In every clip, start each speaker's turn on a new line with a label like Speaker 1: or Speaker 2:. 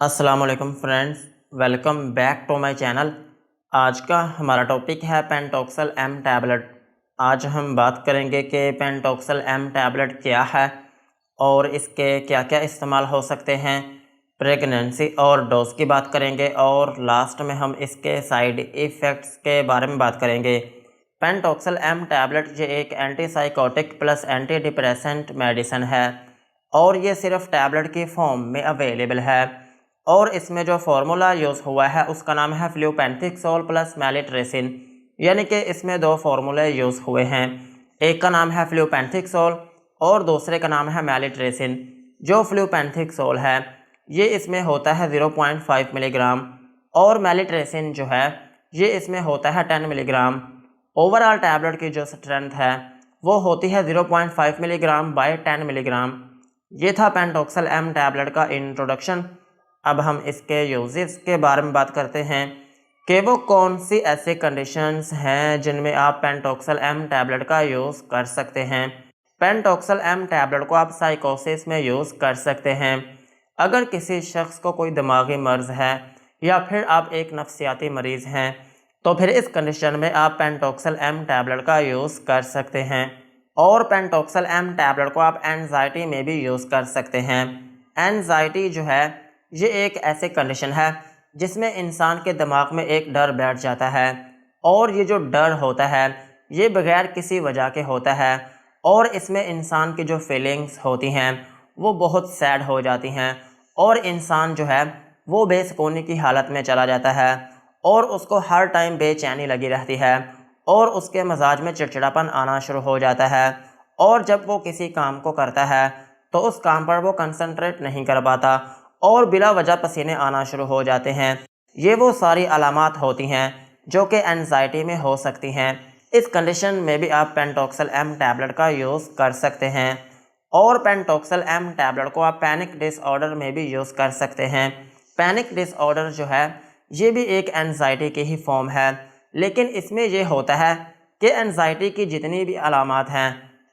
Speaker 1: अस्सलाम वालेकुम friends, welcome back to my channel. आज का हमारा टॉपिक है पेंटोक्सल एम टैबलेट। आज हम बात करेंगे कि पेंटोक्सल एम टैबलेट क्या है और इसके क्या क्या इस्तेमाल हो सकते हैं। प्रेगनेंसी और डोज की बात करेंगे और लास्ट में हम इसके साइड इफ़ेक्ट्स के बारे में बात करेंगे। पेंटोक्सल एम टैबलेट ये एक antipsychotic plus anti depressant medicine है और ये सिर्फ टैबलेट की फॉर्म में अवेलेबल है। और इसमें जो फार्मूला यूज़ हुआ है उसका नाम है फ्लूपेंथिक्सोल प्लस मेलिट्रेसिन, यानी कि इसमें दो फार्मूले यूज़ हुए हैं। एक का नाम है फ्लूपेंथिक्सोल और दूसरे का नाम है मेलिट्रेसिन। जो फ्लूपेंथिक्सोल है ये इसमें होता है 0.5 मिलीग्राम और मेलिट्रेसिन जो है ये इसमें होता है 10 मिलीग्राम। ओवरऑल टैबलेट की जो स्ट्रेंथ है वो होती है 0.5 मिलीग्राम बाय 10 मिलीग्राम। ये था पेंटोक्सल एम टैबलेट का इंट्रोडक्शन। अब हम इसके यूजेस के बारे में बात करते हैं कि वो कौन सी ऐसे कंडीशंस हैं जिनमें आप पेंटोक्सल एम टैबलेट का यूज़ कर सकते हैं। पेंटोक्सल एम टैबलेट को आप साइकोसिस में यूज़ कर सकते हैं। अगर किसी शख्स को कोई दिमागी मर्ज है या फिर आप एक नफ्सियाती मरीज़ हैं तो फिर इस कंडीशन में आप पेंटोक्सल एम टैबलेट का यूज़ कर सकते हैं। और पेंटोक्सल एम टैबलेट को आप एंजाइटी में भी यूज़ कर सकते हैं। एंजाइटी जो है ये एक ऐसी कंडीशन है जिसमें इंसान के दिमाग में एक डर बैठ जाता है और ये जो डर होता है ये बगैर किसी वजह के होता है और इसमें इंसान की जो फीलिंग्स होती हैं वो बहुत सैड हो जाती हैं और इंसान जो है वो बेसुकूनी की हालत में चला जाता है और उसको हर टाइम बेचैनी लगी रहती है और उसके मिजाज में चिड़चिड़ापन आना शुरू हो जाता है और जब वो किसी काम को करता है तो उस काम पर वो कंसंट्रेट नहीं कर पाता और बिला वजह पसीने आना शुरू हो जाते हैं। ये वो सारी अलामात होती हैं जो कि एंजाइटी में हो सकती हैं। इस कंडीशन में भी आप पेंटोक्सल एम टैबलेट का यूज़ कर सकते हैं। और पेंटोक्सल एम टैबलेट को आप पैनिक डिसऑर्डर में भी यूज़ कर सकते हैं। पैनिक डिसऑर्डर जो है ये भी एक एंजाइटी की ही फॉर्म है, लेकिन इसमें ये होता है कि एंजाइटी की जितनी भी अलामात हैं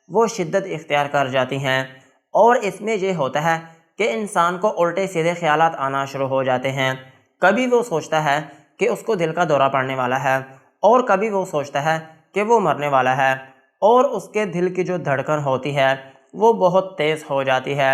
Speaker 1: वो शिद्दत इख्तियार कर जाती हैं और इसमें ये होता है कि इंसान को उल्टे सीधे ख्यालात आना शुरू हो जाते हैं। कभी वो सोचता है कि उसको दिल का दौरा पड़ने वाला है और कभी वो सोचता है कि वो मरने वाला है और उसके दिल की जो धड़कन होती है वो बहुत तेज़ हो जाती है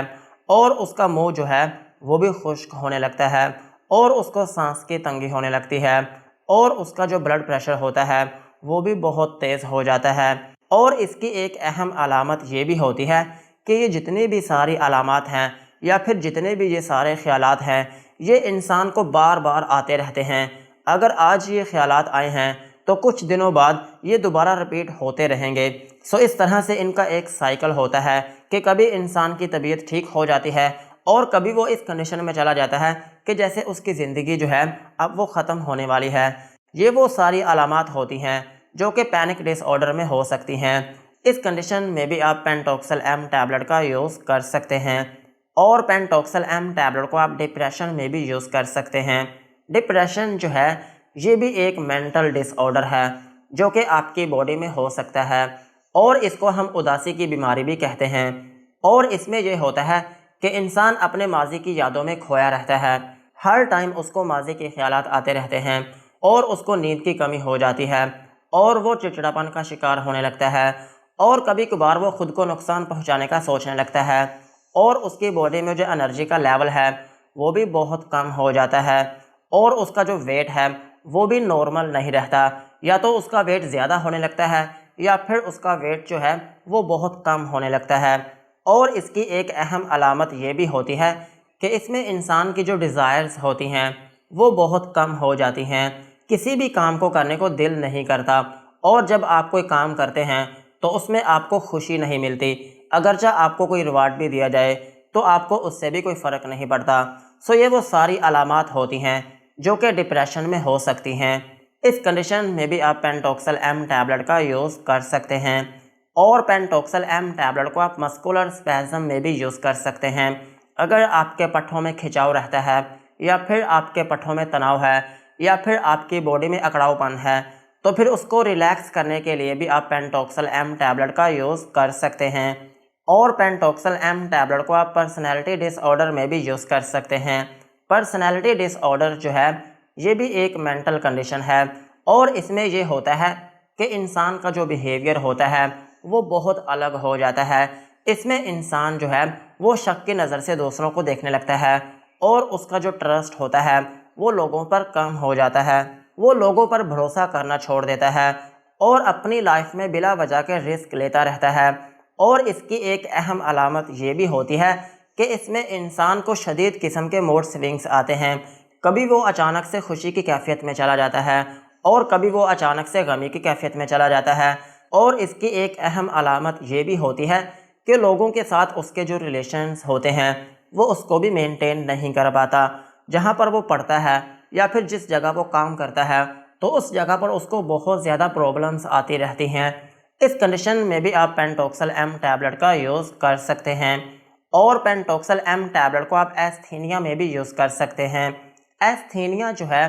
Speaker 1: और उसका मुंह जो है वो भी खुश्क होने लगता है और उसको सांस की तंगी होने लगती है और उसका जो ब्लड प्रेशर होता है वो भी बहुत तेज़ हो जाता है। और इसकी एक अहम अलामत ये भी होती है कि ये जितनी भी सारी अलामात हैं या फिर जितने भी ये सारे ख्यालात हैं ये इंसान को बार बार आते रहते हैं। अगर आज ये ख्यालात आए हैं तो कुछ दिनों बाद ये दोबारा रिपीट होते रहेंगे। सो इस तरह से इनका एक साइकिल होता है कि कभी इंसान की तबीयत ठीक हो जाती है और कभी वो इस कंडीशन में चला जाता है कि जैसे उसकी ज़िंदगी जो है अब वो ख़त्म होने वाली है। ये वो सारी अलामात होती हैं जो कि पैनिक डिसऑर्डर में हो सकती हैं। इस कंडीशन में भी आप पेंटोक्सल एम टैबलेट का यूज़ कर सकते हैं। और पेंटोक्सल एम टैबलेट को आप डिप्रेशन में भी यूज़ कर सकते हैं। डिप्रेशन जो है ये भी एक मेंटल डिसऑर्डर है जो कि आपकी बॉडी में हो सकता है और इसको हम उदासी की बीमारी भी कहते हैं। और इसमें यह होता है कि इंसान अपने माजी की यादों में खोया रहता है। हर टाइम उसको माजी के ख्यालात आते रहते हैं और उसको नींद की कमी हो जाती है और वो चिड़चिड़ापन का शिकार होने लगता है और कभी कभार वो खुद को नुकसान पहुंचाने का सोचने लगता है और उसकी बॉडी में जो एनर्जी का लेवल है वो भी बहुत कम हो जाता है और उसका जो वेट है वो भी नॉर्मल नहीं रहता। या तो उसका वेट ज़्यादा होने लगता है या फिर उसका वेट जो है वो बहुत कम होने लगता है। और इसकी एक अहम अलामत ये भी होती है कि इसमें इंसान की जो डिज़ायर्स होती हैं वो बहुत कम हो जाती हैं। किसी भी काम को करने को दिल नहीं करता और जब आप कोई काम करते हैं तो उसमें आपको खुशी नहीं मिलती। अगरचा आपको कोई रिवार्ड भी दिया जाए तो आपको उससे भी कोई फ़र्क नहीं पड़ता। सो ये वो सारी अलामात होती हैं जो कि डिप्रेशन में हो सकती हैं। इस कंडीशन में भी आप पेंटोक्सल एम टैबलेट का यूज़ कर सकते हैं। और पेंटोक्सल एम टैबलेट को आप मस्कुलर स्पैज़म में भी यूज़ कर सकते हैं। अगर आपके पट्ठों में खिंचाव रहता है या फिर आपके पट्ठों में तनाव है या फिर आपकी बॉडी में अकड़ावपन है तो फिर उसको रिलैक्स करने के लिए भी आप पेंटोक्सल एम टैबलेट का यूज़ कर सकते हैं। और पेंटोक्सल एम टैबलेट को आप पर्सनैलिटी डिसऑर्डर में भी यूज़ कर सकते हैं। पर्सनैलिटी डिसऑर्डर जो है ये भी एक मेंटल कंडीशन है और इसमें ये होता है कि इंसान का जो बिहेवियर होता है वो बहुत अलग हो जाता है। इसमें इंसान जो है वो शक की नज़र से दूसरों को देखने लगता है और उसका जो ट्रस्ट होता है वो लोगों पर कम हो जाता है। वो लोगों पर भरोसा करना छोड़ देता है और अपनी लाइफ में बिला वजह के रिस्क लेता रहता है। और इसकी एक अहम अलामत ये भी होती है कि इसमें इंसान को शदीद किस्म के मूड स्विंग्स आते हैं। कभी वो अचानक से खुशी की कैफियत में चला जाता है और कभी वो अचानक से गमी की कैफियत में चला जाता है। और इसकी एक अहम अलामत ये भी होती है कि लोगों के साथ उसके जो रिलेशंस होते हैं वो उसको भी मेंटेन नहीं कर पाता। जहाँ पर वो पढ़ता है या फिर जिस जगह वो काम करता है तो उस जगह पर उसको बहुत ज़्यादा प्रॉब्लम्स आती रहती हैं। इस कंडीशन में भी आप पेंटोक्सल एम टैबलेट का यूज़ कर सकते हैं और पेंटोक्सल एम टैबलेट को आप एस्थीनिया में भी यूज़ कर सकते हैं। एस्थीनिया जो है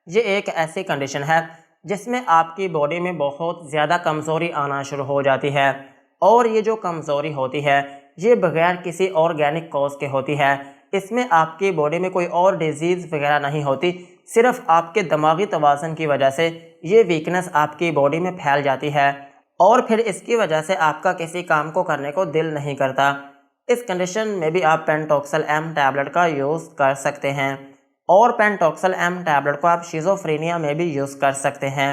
Speaker 1: ये एक ऐसी कंडीशन है जिसमें आपकी बॉडी में बहुत ज़्यादा कमज़ोरी आना शुरू हो जाती है और ये जो कमज़ोरी होती है ये बगैर किसी ऑर्गेनिक कॉज के होती है। इसमें आपकी बॉडी में कोई और डिजीज़ वगैरह नहीं होती, सिर्फ आपके दिमागी तवाज़ुन की वजह से ये वीकनेस आपकी बॉडी में फैल जाती है और फिर इसकी वजह से आपका किसी काम को करने को दिल नहीं करता। इस कंडीशन में भी आप पेंटोक्सल एम टैबलेट का यूज़ कर सकते हैं और पेंटोक्सल एम टैबलेट को आप शिज़ोफ्रेनिया में भी यूज़ कर सकते हैं।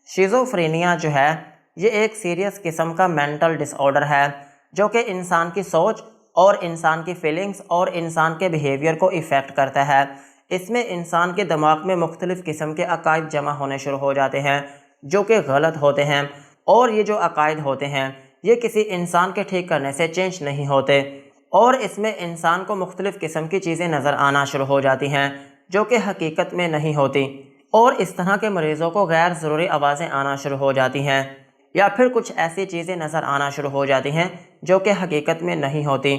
Speaker 1: शिज़ोफ्रेनिया जो है ये एक सीरियस किस्म का मेंटल डिसऑर्डर है जो कि इंसान की सोच और इंसान की फीलिंग्स और इंसान के बिहेवियर को इफ़ेक्ट करता है। इसमें इंसान के दिमाग में मुख्तलिफ़ किस्म के अकायद जमा होने शुरू हो जाते हैं जो कि गलत होते हैं और ये जो अकायद होते हैं ये किसी इंसान के ठीक करने से चेंज नहीं होते और इसमें इंसान को मुख्तलिफ़ किस्म की चीज़ें नज़र आना शुरू हो जाती हैं जो कि हकीकत में नहीं होती और इस तरह के मरीज़ों को गैर ज़रूरी आवाज़ें आना शुरू हो जाती हैं या फिर कुछ ऐसी चीज़ें नज़र आना शुरू हो जाती हैं जो कि हकीकत में नहीं होती।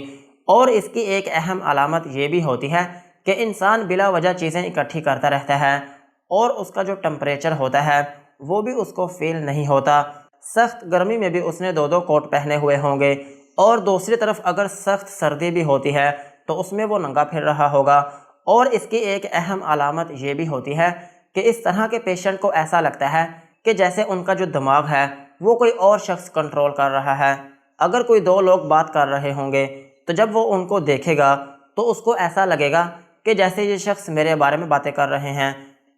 Speaker 1: और इसकी एक अहम अलामत ये भी होती है कि इंसान बिला वजह चीज़ें इकट्ठी करता रहता है और उसका जो टेम्परेचर होता है वो भी उसको फील नहीं होता। सख्त गर्मी में भी उसने दो दो कोट पहने हुए होंगे और दूसरी तरफ अगर सख्त सर्दी भी होती है तो उसमें वो नंगा फिर रहा होगा। और इसकी एक अहम अलामत ये भी होती है कि इस तरह के पेशेंट को ऐसा लगता है कि जैसे उनका जो दिमाग है वो कोई और शख्स कंट्रोल कर रहा है। अगर कोई दो लोग बात कर रहे होंगे तो जब वो उनको देखेगा तो उसको ऐसा लगेगा कि जैसे ये शख्स मेरे बारे में बातें कर रहे हैं।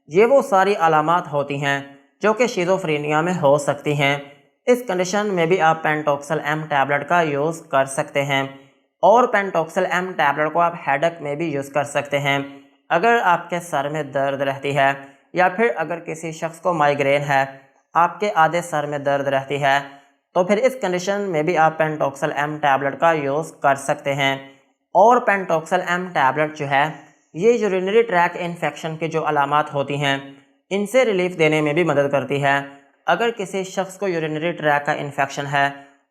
Speaker 1: ये वो सारी अलामात होती हैं जो कि शिज़ोफ्रेनिया में हो सकती हैं। इस कंडीशन में भी आप पेंटोक्सल एम टैबलेट का यूज़ कर सकते हैं और पेंटोक्सल एम टैबलेट को आप हेडेक में भी यूज़ कर सकते हैं। अगर आपके सर में दर्द रहती है या फिर अगर किसी शख्स को माइग्रेन है, आपके आधे सर में दर्द रहती है, तो फिर इस कंडीशन में भी आप पेंटोक्सल एम टैबलेट का यूज़ कर सकते हैं। और पेंटोक्सल एम टैबलेट जो है ये यूरिनरी ट्रैक इन्फेक्शन की जो अलामात होती हैं इनसे रिलीफ देने में भी मदद करती है। अगर किसी शख्स को यूरिनरी ट्रैक का इन्फेक्शन है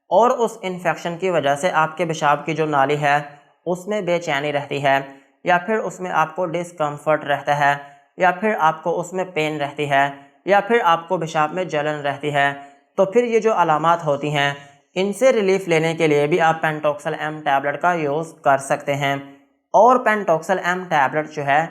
Speaker 1: और उस इन्फेक्शन की वजह से आपके पेशाब की जो नाली है उसमें बेचैनी रहती है या फिर उसमें आपको डिस्कम्फर्ट रहता है या फिर आपको उसमें पेन रहती है या फिर आपको पेशाब में जलन रहती है, तो फिर ये जो अलामात होती हैं इनसे रिलीफ लेने के लिए भी आप पेंटोक्सल एम टैबलेट का यूज़ कर सकते हैं। और पेंटोक्सल एम टैबलेट जो है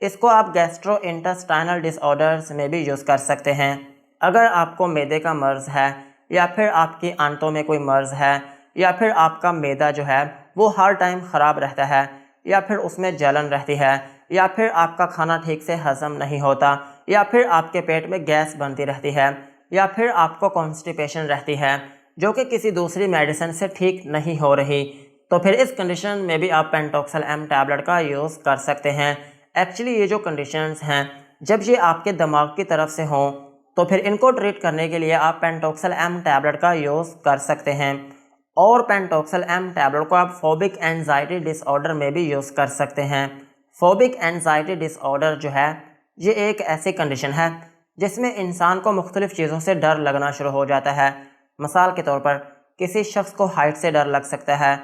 Speaker 1: इसको आप गैस्ट्रो इंटेस्टाइनल डिसऑर्डर्स में भी यूज़ कर सकते हैं। अगर आपको मैदे का मर्ज़ है या फिर आपकी आंतों में कोई मर्ज़ है या फिर आपका मैदा जो है वो हर टाइम ख़राब रहता है या फिर उसमें जलन रहती है या फिर आपका खाना ठीक से हज़म नहीं होता या फिर आपके पेट में गैस बनती रहती है या फिर आपको कॉन्स्टिपेशन रहती है जो कि किसी दूसरी मेडिसिन से ठीक नहीं हो रही, तो फिर इस कंडीशन में भी आप पेंटोक्सल एम टैबलेट का यूज़ कर सकते हैं। एक्चुअली ये जो कंडीशंस हैं जब ये आपके दिमाग की तरफ से हों तो फिर इनको ट्रीट करने के लिए आप पेंटोक्सल एम टैबलेट का यूज़ कर सकते हैं। और पेंटोक्सल एम टैबलेट को आप फोबिक एंजाइटी डिसऑर्डर में भी यूज़ कर सकते हैं। फोबिक एंजाइटी डिसऑर्डर जो है ये एक ऐसी कंडीशन है जिसमें इंसान को मुख्तलिफ़ चीज़ों से डर लगना शुरू हो जाता है। मिसाल के तौर पर किसी शख्स को हाइट से डर लग सकता है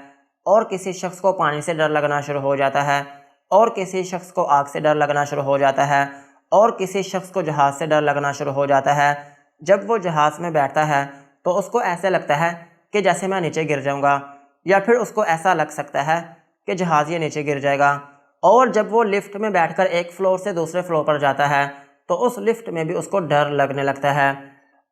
Speaker 1: और किसी शख्स को पानी से डर लगना शुरू हो जाता है और किसी शख्स को आग से डर लगना शुरू हो जाता है और किसी शख्स को जहाज़ से डर लगना शुरू हो जाता है। जब वो जहाज़ में बैठता है तो उसको ऐसे लगता है कि जैसे मैं नीचे गिर जाऊंगा या फिर उसको ऐसा लग सकता है कि जहाज़ ये नीचे गिर जाएगा। और जब वो लिफ्ट में बैठकर एक फ्लोर से दूसरे फ्लोर पर जाता है तो उस लिफ्ट में भी उसको डर लगने लगता है।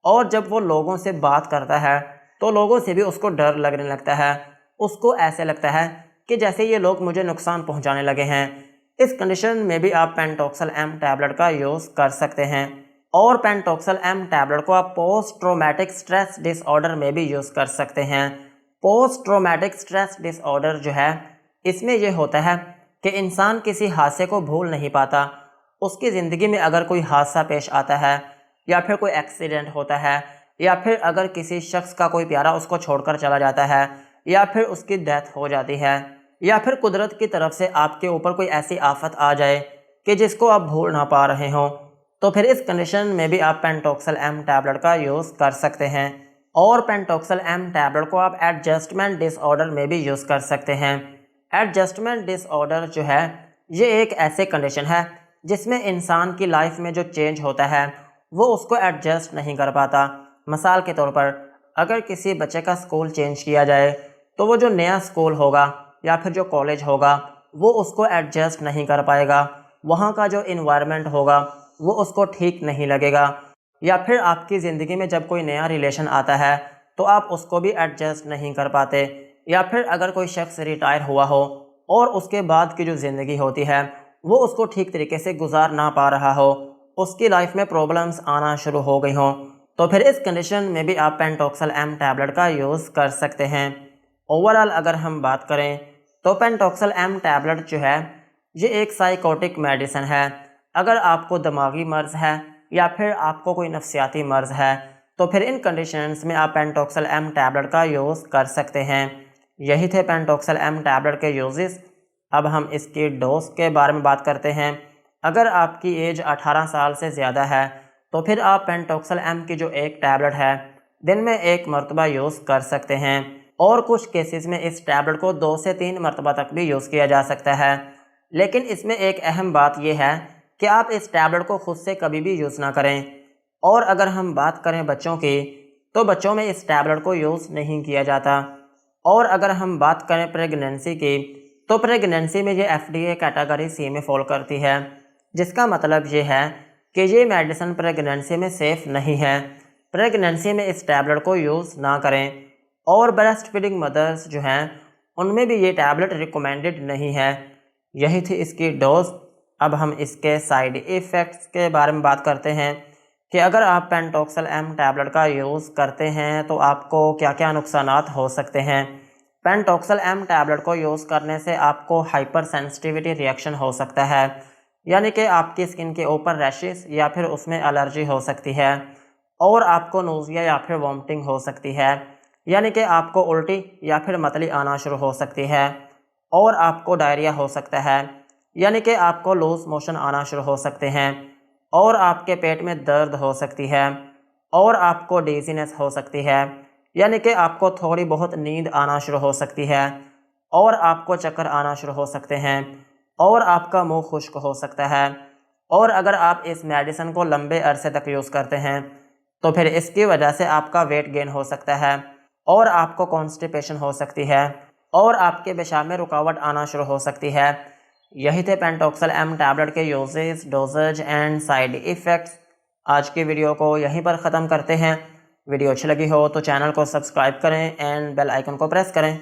Speaker 1: और जब वो लोगों से बात करता है तो लोगों से भी उसको डर लगने लगता है। उसको ऐसे लगता है कि जैसे ये लोग मुझे नुकसान पहुंचाने लगे हैं। इस कंडीशन में भी आप पेंटोक्सल एम टैबलेट का यूज़ कर सकते हैं। और पेंटोक्सल एम टैबलेट को आप पोस्ट ट्रॉमेटिक स्ट्रेस डिसऑर्डर में भी यूज़ कर सकते हैं। पोस्ट ट्रॉमेटिक स्ट्रेस डिसऑर्डर जो है, इसमें यह होता है कि इंसान किसी हादसे को भूल नहीं पाता। उसकी ज़िंदगी में अगर कोई हादसा पेश आता है या फिर कोई एक्सीडेंट होता है या फिर अगर किसी शख्स का कोई प्यारा उसको छोड़कर चला जाता है या फिर उसकी डेथ हो जाती है या फिर कुदरत की तरफ से आपके ऊपर कोई ऐसी आफत आ जाए कि जिसको आप भूल ना पा रहे हों, तो फिर इस कंडीशन में भी आप पेंटोक्सल एम टैबलेट का यूज़ कर सकते हैं। और पेंटोक्सल एम टैबलेट को आप एडजस्टमेंट डिसऑर्डर में भी यूज़ कर सकते हैं। एडजस्टमेंट डिसऑर्डर जो है, ये एक ऐसे कंडीशन है जिसमें इंसान की लाइफ में जो चेंज होता है वो उसको एडजस्ट नहीं कर पाता। मिसाल के तौर पर अगर किसी बच्चे का स्कूल चेंज किया जाए तो वो जो नया स्कूल होगा या फिर जो कॉलेज होगा वो उसको एडजस्ट नहीं कर पाएगा। वहाँ का जो इन्वायरमेंट होगा वो उसको ठीक नहीं लगेगा। या फिर आपकी ज़िंदगी में जब कोई नया रिलेशन आता है तो आप उसको भी एडजस्ट नहीं कर पाते। या फिर अगर कोई शख्स रिटायर हुआ हो और उसके बाद की जो ज़िंदगी होती है वो उसको ठीक तरीके से गुजार ना पा रहा हो, उसकी लाइफ में प्रॉब्लम्स आना शुरू हो गई हों, तो फिर इस कंडीशन में भी आप पेंटोक्सल एम टैबलेट का यूज़ कर सकते हैं। ओवरऑल अगर हम बात करें तो पेंटोक्सल एम टैबलेट जो है, ये एक साइकोटिक मेडिसिन है। अगर आपको दिमागी मर्ज़ है या फिर आपको कोई नफ्सियाती मर्ज़ है तो फिर इन कंडीशंस में आप पेंटोक्सल एम टैबलेट का यूज़ कर सकते हैं। यही थे पेंटोक्सल एम टैबलेट के यूजेस। अब हम इसकी डोज के बारे में बात करते हैं। अगर आपकी एज 18 साल से ज़्यादा है तो फिर आप पेंटोक्सल एम की जो एक टैबलेट है दिन में 1 मरतबा यूज़ कर सकते हैं। और कुछ केसेस में इस टैबलेट को 2 से 3 मरतबा तक भी यूज़ किया जा सकता है। लेकिन इसमें एक अहम बात यह है कि आप इस टैबलेट को खुद से कभी भी यूज़ ना करें। और अगर हम बात करें बच्चों की, तो बच्चों में इस टैबलेट को यूज़ नहीं किया जाता। और अगर हम बात करें प्रेगनेंसी की, तो प्रेगनेंसी में ये FDA कैटेगरी C में फॉल करती है, जिसका मतलब ये है कि ये मेडिसिन प्रेगनेंसी में सेफ़ नहीं है। प्रेगनेंसी में इस टैबलेट को यूज़ ना करें। और ब्रेस्ट फीडिंग मदर्स जो हैं उनमें भी ये टैबलेट रिकमेंडेड नहीं है। यही थी इसकी डोज। अब हम इसके साइड इफ़ेक्ट्स के बारे में बात करते हैं कि अगर आप पेंटोक्सल एम टैबलेट का यूज़ करते हैं तो आपको क्या क्या नुकसानात हो सकते हैं। पेंटोक्सल एम टैबलेट को यूज़ करने से आपको हाइपर सेंसिटिविटी रिएक्शन हो सकता है, यानी कि आपकी स्किन के ऊपर रैशेस या फिर उसमें एलर्जी हो सकती है। और आपको नोज़िया या फिर वॉमिटिंग हो सकती है, यानी कि आपको उल्टी या फिर मतली आना शुरू हो सकती है। और आपको डायरिया हो सकता है, यानी कि आपको लूज़ मोशन आना शुरू हो सकते हैं। और आपके पेट में दर्द हो सकती है। और आपको डिजीनेस हो सकती है, यानी कि आपको थोड़ी बहुत नींद आना शुरू हो सकती है। और आपको चक्कर आना शुरू हो सकते हैं। और आपका मुंह खुश्क हो सकता है। और अगर आप इस मेडिसिन को लंबे अरसे तक यूज़ करते हैं तो फिर इसकी वजह से आपका वेट गेन हो सकता है और आपको कॉन्स्टिपेशन हो सकती है और आपके पेशाब में रुकावट आना शुरू हो सकती है। यही थे पेंटोक्सल एम टैबलेट के uses, dosages and side effects. आज की वीडियो को यहीं पर ख़त्म करते हैं। वीडियो अच्छी लगी हो तो चैनल को सब्सक्राइब करें एंड बेल आइकन को प्रेस करें।